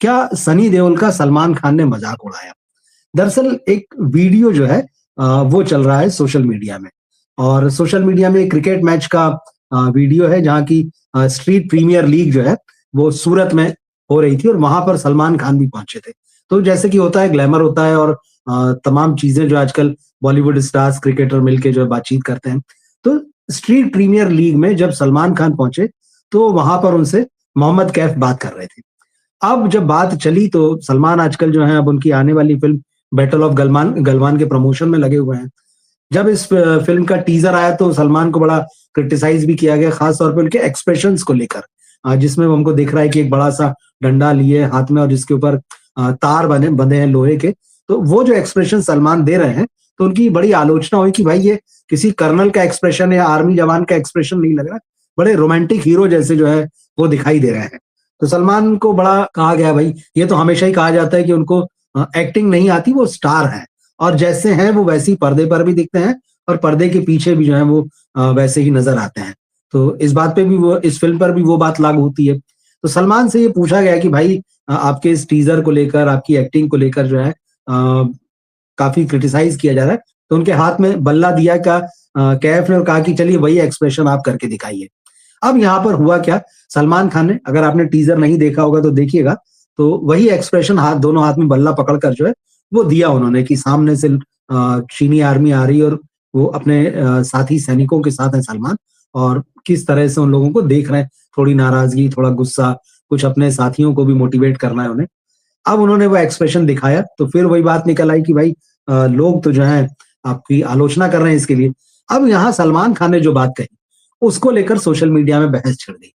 क्या सनी देओल का सलमान खान ने मजाक उड़ाया? दरअसल एक वीडियो जो है वो चल रहा है सोशल मीडिया में और सोशल मीडिया में एक क्रिकेट मैच का वीडियो है जहाँ की स्ट्रीट प्रीमियर लीग जो है वो सूरत में हो रही थी और वहां पर सलमान खान भी पहुंचे थे। तो जैसे कि होता है ग्लैमर होता है और तमाम चीजें जो आजकल बॉलीवुड स्टार्स क्रिकेटर मिलके जो है बातचीत करते हैं। तो स्ट्रीट प्रीमियर लीग में जब सलमान खान पहुंचे तो वहां पर उनसे मोहम्मद कैफ बात कर रहे थे। अब जब बात चली तो सलमान आजकल जो है अब उनकी आने वाली film battle of Galwan Galwan के प्रमोशन में लगे हुए हैं। जब इस फ़िल्म का टीज़र आया तो सलमान को बड़ा क्रिटिसाइज़ भी किया गया, ख़ास तौर पे उनके एक्सप्रेशंस को लेकर। जिसमें हमको दिख रहा है कि एक बड़ा-सा डंडा लिए हाथ में और जिसके ऊपर तार बने बंधे हैं लोहे के। तो वो जो एक्सप्रेशन सलमान दे रहे हैं, तो उनकी बड़ी आलोचना हुई कि भाई ये किसी कर्नल का एक्सप्रेशन या आर्मी जवान का एक्सप्रेशन नहीं लग रहा। बड़े रोमांटिक हीरो जैसे जो है वो दिखाई दे रहे हैं। तो सलमान को बड़ा कहा गया भाई ये तो हमेशा ही कहा जाता है कि उनको एक्टिंग नहीं आती, वो स्टार हैं और जैसे हैं वो वैसे ही पर्दे पर भी दिखते हैं और पर्दे के पीछे भी जो है वो वैसे ही नज़र आते हैं। तो इस बात पे भी वो इस फ़िल्म पर भी वो बात लागू होती है। तो सलमान से ये पूछा गया कि भाई आपके इस टीज़र को लेकर, आपकी एक्टिंग को लेकर जो है काफ़ी क्रिटिसाइज़ किया जा रहा है। तो उनके हाथ में बल्ला दिया का कैफ ने और कहा कि चलिए वही एक्सप्रेशन आप करके दिखाइए। अब यहाँ पर हुआ क्या, सलमान खान ने अगर आपने टीज़र नहीं देखा होगा तो देखिएगा, तो वही एक्सप्रेशन दोनों हाथ में बल्ला पकड़कर जो है, वो दिया उन्होंने कि सामने से चीनी आर्मी आ रही है और वो अपने साथी सैनिकों के साथ है सलमान और किस तरह से उन लोगों को देख रहे हैं, थोड़ी नाराज़गी, थोड़ा गुस्सा, कुछ अपने साथियों को भी मोटिवेट करना है उन्हें। अब उन्होंने वो एक्सप्रेशन दिखाया, तो फिर वही बात निकल आई कि भाई लोग तो जो हैं आपकी आलोचना कर रहे हैं इसके लिए। अब यहाँ सलमान खान ने जो बात कही, उसको लेकर सोशल मीडिया में बहस छिड़ गई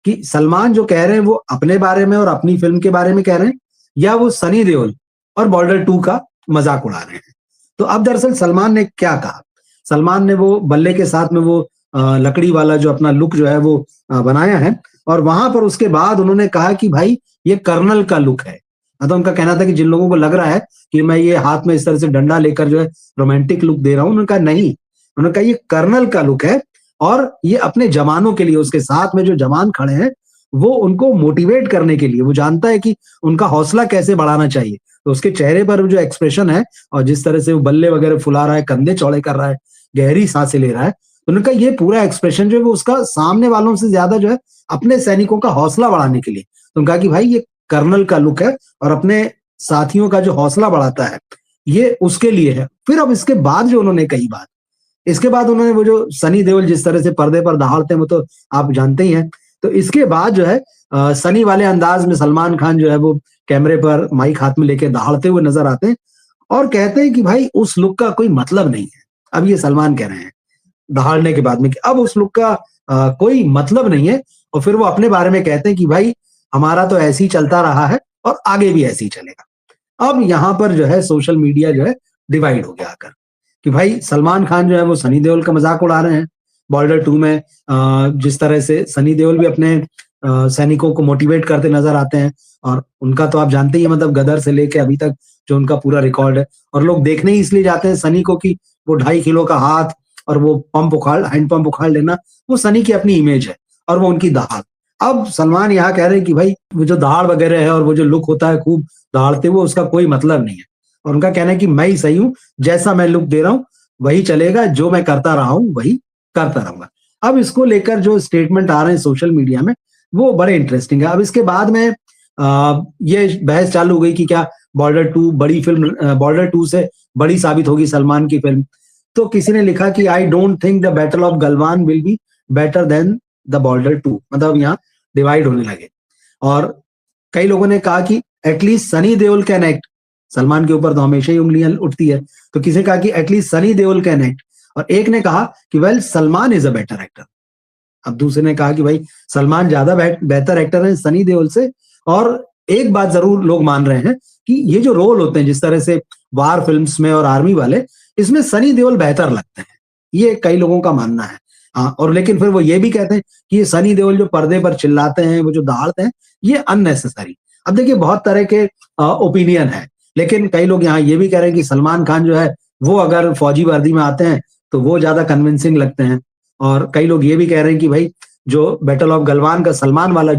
कि सलमान जो कह रहे हैं वो अपने बारे में और अपनी फ़िल्म के बारे में कह रहे हैं या वो सनी देओल और बॉर्डर 2 का मज़ाक उड़ा रहे हैं। तो अब दरअसल सलमान ने क्या कहा? सलमान ने वो बल्ले के साथ में वो लकड़ी वाला जो अपना लुक जो है वो बनाया है और वहाँ पर उसके बाद उन्होंने कहा कि भाई ये कर्नल का लुक है। मतलब उनका कहना था कि जिन लोगों को लग रहा है कि मैं ये हाथ में इस तरह से डंडा लेकर जो है रोमांटिक लुक दे रहा हूँ, उन्होंने कहा नहीं। उन्होंने कहा ये कर्नल का लुक है और ये अपने जवानों के लिए, उसके साथ में जो जवान खड़े हैं, वो उनको मोटिवेट करने के लिए, वो जानता है कि उनका हौसला कैसे बढ़ाना चाहिए। तो उसके चेहरे पर जो एक्सप्रेशन है और जिस तरह से वो बल्ले वगैरह फुला रहा है, कंधे चौड़े कर रहा है, गहरी साँसें ले रहा है, तो उन्होंने कहा ये पूरा एक्सप्रेशन जो है वो उसका सामने वालों से ज़्यादा जो है अपने सैनिकों का हौसला बढ़ाने के लिए। तो उन्होंने कहा कि भाई ये कर्नल का लुक है और अपने साथियों का जो हौसला बढ़ाता है, ये उसके लिए है। फिर अब इसके बाद जो उन्होंने कही बात, इसके बाद उन्होंने वो जो सनी देओल जिस तरह से पर्दे पर दहाड़ते हैं वो तो आप जानते ही हैं। तो इसके बाद जो है सनी वाले अंदाज में सलमान खान जो है वो कैमरे पर माइक हाथ में लेके दहाड़ते हुए नज़र आते हैं और कहते हैं कि भाई उस लुक का कोई मतलब नहीं है। अब ये सलमान कह रहे हैं, दहाड़ने के बाद में कि अब उस लुक का कोई मतलब नहीं है और फिर वो अपने बारे में कहते हैं कि भाई हमारा तो ऐसे ही चलता रहा है और आगे भी ऐसे ही चलेगा। अब यहाँ पर जो है सोशल मीडिया जो है डिवाइड हो गया आकर कि भाई सलमान खान जो है वो सनी देओल का मज़ाक उड़ा रहे हैं। बॉर्डर 2 में जिस तरह से सनी देओल भी अपने सैनिकों को मोटिवेट करते नज़र आते हैं और उनका तो आप जानते ही हैं मतलब गदर से लेके अभी तक जो उनका पूरा रिकॉर्ड है और लोग देखने ही इसलिए जाते हैं सनी को कि वो 2.5 किलो का हाथ और वो हैंड पंप उखाड़ लेना, वो सनी की अपनी इमेज है और वो उनकी दहाड़। अब सलमान यहाँ कह रहे हैं कि भाई वो जो दहाड़ वगैरह है और वो जो लुक होता है खूब दहाड़ते हुए उसका कोई मतलब नहीं है। और उनका कहना है कि मैं ही सही हूँ, जैसा मैं लुक दे रहा हूँ वही चलेगा, जो मैं करता रहा हूँ वही करता रहूँगा। अब इसको लेकर जो स्टेटमेंट आ रहे हैं सोशल मीडिया में वो बड़े इंटरेस्टिंग है। अब इसके बाद में ये बहस चालू हो गई कि क्या बॉर्डर 2 बड़ी फ़िल्म बॉर्डर 2 से बड़ी साबित होगी सलमान की फ़िल्म। तो किसी ने लिखा कि I don't think the battle of Galwan will be better than the border 2। मतलब यहाँ डिवाइड होने लगे और कई लोगों ने कहा कि at least Sunny Deol can act. Salman के ऊपर तो हमेशा ही उंगलियां उठती है, तो किसी ने कहा कि at least Sunny Deol can act और एक ने कहा कि well Salman is a better actor. अब दूसरे ने कहा कि भाई सलमान ज्यादा बेहतर एक्टर है सनी देओल से। और एक बात जरूर लोग मान रहे हैं कि ये जो रोल होते हैं जिस तरह से वार फिल्म्स में और आर्मी वाले, इसमें सनी देओल बेहतर लगते हैं, ये कई लोगों का मानना है। और लेकिन फिर वो ये भी कहते हैं कि ये सनी देओल जो पर्दे पर चिल्लाते हैं, वो जो दहाड़ते हैं, ये अननेसेसरी। अब देखिए बहुत तरह के ओपिनियन है, लेकिन कई लोग यहाँ ये भी कह रहे हैं कि सलमान खान जो है वो अगर फौजी वर्दी में आते हैं तो वो ज्यादा कन्विंसिंग लगते हैं। और कई लोग ये भी कह रहे हैं कि भाई जो बैटल ऑफ गलवान का सलमान वाला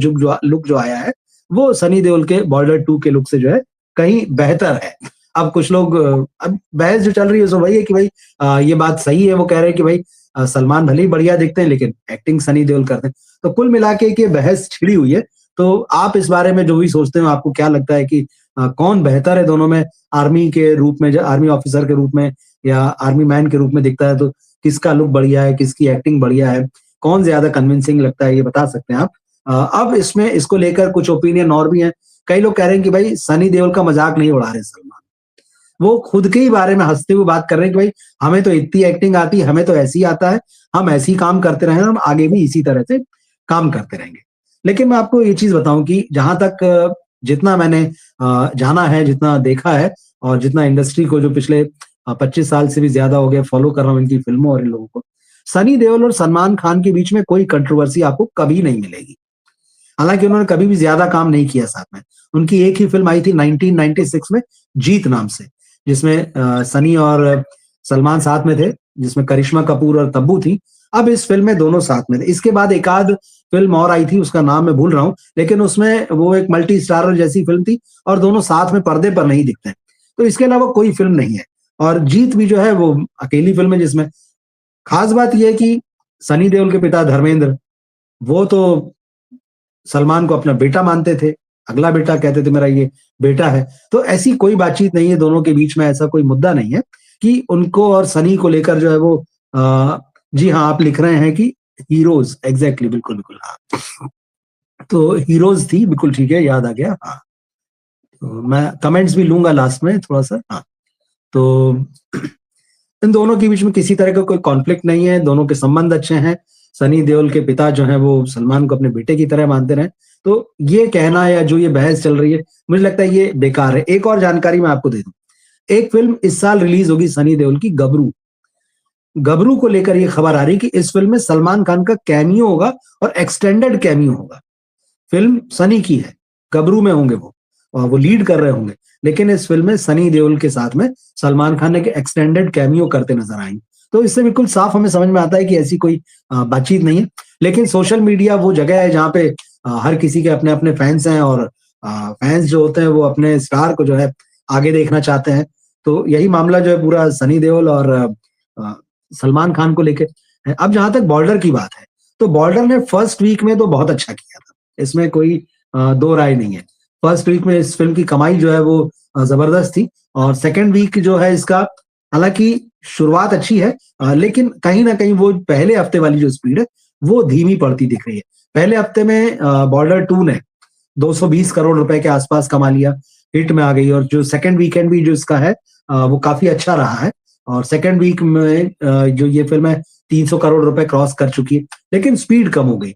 लुक जो आया है वो सनी देओल के बॉर्डर 2 के लुक से जो है कहीं बेहतर है। अब कुछ लोग अब बहस जो चल रही है उसमें वही है कि भाई ये बात सही है, वो कह रहे हैं कि भाई सलमान भले ही बढ़िया दिखते हैं लेकिन एक्टिंग सनी देओल करते हैं। तो कुल मिला के एक ये बहस छिड़ी हुई है। तो आप इस बारे में जो भी सोचते हो, आपको क्या लगता है कि कौन बेहतर है दोनों में? आर्मी के रूप में, आर्मी ऑफिसर के रूप में या आर्मी मैन के रूप में दिखता है, तो किसका लुक बढ़िया है, किसकी एक्टिंग बढ़िया है, कौन ज्यादा कन्विंसिंग लगता है, ये बता सकते हैं आप। अब इसमें इसको लेकर कुछ ओपिनियन और भी हैं। कई लोग कह रहे हैं कि भाई सनी देओल का मजाक नहीं उड़ा रहे सलमान, वो खुद के ही बारे में हंसते हुए बात कर रहे हैं कि भाई हमें तो इतनी एक्टिंग आती है, हमें तो ऐसे ही आता है, हम ऐसे ही काम करते रहे, हम आगे भी इसी तरह से काम करते रहेंगे। लेकिन मैं आपको ये चीज बताऊं कि जहां तक जितना मैंने जाना है, जितना देखा है और जितना इंडस्ट्री को जो पिछले 25 साल से भी ज्यादा हो गया फॉलो कर रहा हूँ इनकी फिल्मों और इन लोगों को, सनी देओल और सलमान खान के बीच में कोई कंट्रोवर्सी आपको कभी नहीं मिलेगी। हालांकि उन्होंने कभी भी ज्यादा काम नहीं किया साथ में। उनकी एक ही फिल्म आई थी 1996 में, जीत नाम से, जिसमें सनी और सलमान साथ में थे, जिसमें करिश्मा कपूर और तब्बू थी। अब इस फिल्म में दोनों साथ में थे। इसके बाद एक आध फिल्म और आई थी, उसका नाम मैं भूल रहा हूँ, लेकिन उसमें वो एक मल्टी स्टारर जैसी फिल्म थी और दोनों साथ में पर्दे पर नहीं दिखते। तो इसके अलावा कोई फिल्म नहीं है। और जीत भी जो है वो अकेली फिल्म है, जिसमें खास बात यह है कि सनी देओल के पिता धर्मेंद्र, वो तो सलमान को अपना बेटा मानते थे, अगला बेटा कहते थे, मेरा ये बेटा है। तो ऐसी कोई बातचीत नहीं है दोनों के बीच में, ऐसा कोई मुद्दा नहीं है कि उनको और सनी को लेकर जो है वो जी हाँ, आप लिख रहे हैं कि हीरोज, एग्जैक्टली, बिल्कुल बिल्कुल, हाँ। तो हीरोज थी, बिल्कुल ठीक है, याद आ गया, हाँ। तो मैं कमेंट्स भी लूंगा लास्ट में थोड़ा सा, हाँ। तो इन दोनों के बीच में किसी तरह का कोई कॉन्फ्लिक्ट नहीं है, दोनों के संबंध अच्छे हैं। सनी देओल के पिता जो हैं वो सलमान को अपने बेटे की तरह मानते रहे। तो ये कहना या जो ये बहस चल रही है, मुझे लगता है ये बेकार है। एक और जानकारी मैं आपको दे दूं, एक फिल्म इस साल रिलीज होगी सनी देओल की, गबरू। गबरू को लेकर ये खबर आ रही कि इस फिल्म में सलमान खान का कैमियो होगा और एक्सटेंडेड कैमियो होगा। फिल्म सनी की है, गबरू में होंगे वो और वो लीड कर रहे होंगे, लेकिन इस फिल्म में सनी देओल के साथ में सलमान खान ने एक्सटेंडेड कैमियो करते नजर आएंगे। तो इससे बिल्कुल साफ हमें समझ में आता है कि ऐसी कोई बातचीत नहीं है। लेकिन सोशल मीडिया वो जगह है जहाँ पे हर किसी के अपने अपने फैंस हैं और फैंस जो होते हैं वो अपने स्टार को जो है आगे देखना चाहते हैं। तो यही मामला जो है पूरा सनी देओल और सलमान खान को लेके है। अब जहां तक बॉर्डर की बात है, तो बॉर्डर ने फर्स्ट वीक में तो बहुत अच्छा किया था, इसमें कोई दो राय नहीं है। फर्स्ट वीक में इस फिल्म की कमाई जो है वो जबरदस्त थी। और सेकेंड वीक जो है इसका, हालांकि शुरुआत अच्छी है, लेकिन कहीं ना कहीं वो पहले हफ्ते वाली जो स्पीड है वो धीमी पड़ती दिख रही है। पहले हफ्ते में बॉर्डर 2 ने 220 करोड़ रुपए के आसपास कमा लिया, हिट में आ गई। और जो सेकेंड वीकेंड भी जो इसका है वो काफी अच्छा रहा है। और सेकेंड वीक में जो ये फिल्म है 300 करोड़ रुपए क्रॉस कर चुकी है, लेकिन स्पीड कम हो गई।